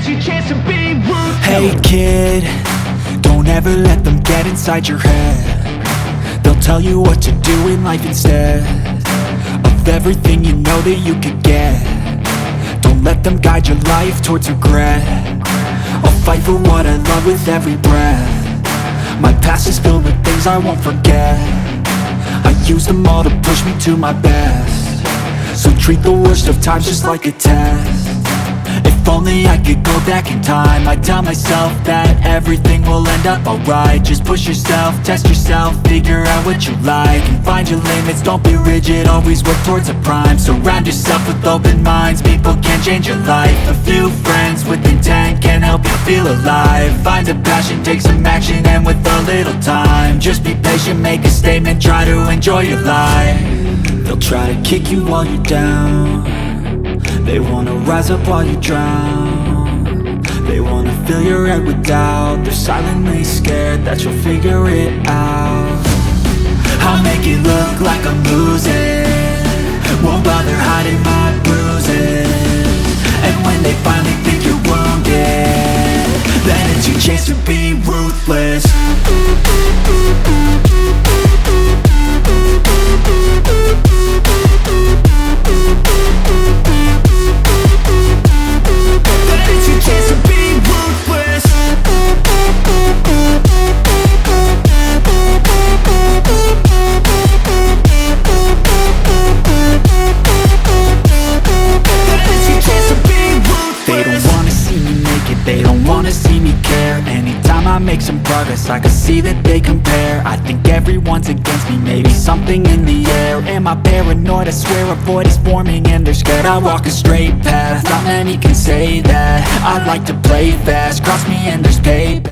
it's your chance to be ruthless. Hey kid, don't ever let them get inside your head. They'll tell you what to do in life instead of everything you know that you could get. Don't let them guide your life towards regret. I'll fight for what I love with every breath. My past is filled with things I won't forget. I use them all to push me to my best. So treat the worst of times just like a test. If only I could go back in time, I'd tell myself that everything will end up alright. Just push yourself, test yourself, figure out what you like, and find your limits, don't be rigid, always work towards a prime. Surround yourself with open minds, people can change your life. A few friends with intent can help you feel alive. Find a passion, take some action, and with a little time, just be patient, make a statement, try to enjoy your life. They'll try to kick you while you're down. They wanna rise up while you drown. They wanna fill your head with doubt. They're silently scared that you'll figure it out. I'll make it look like I'm losing, won't bother hiding my bruises. And when they finally think you're wounded, then it's your chance to be ruthless. They don't wanna see me care. Anytime I make some progress, I can see that they compare. I think everyone's against me, maybe something in the air. Am I paranoid? I swear a void is forming and they're scared. I walk a straight path, not many can say that. I like to play fast, cross me and there's payback.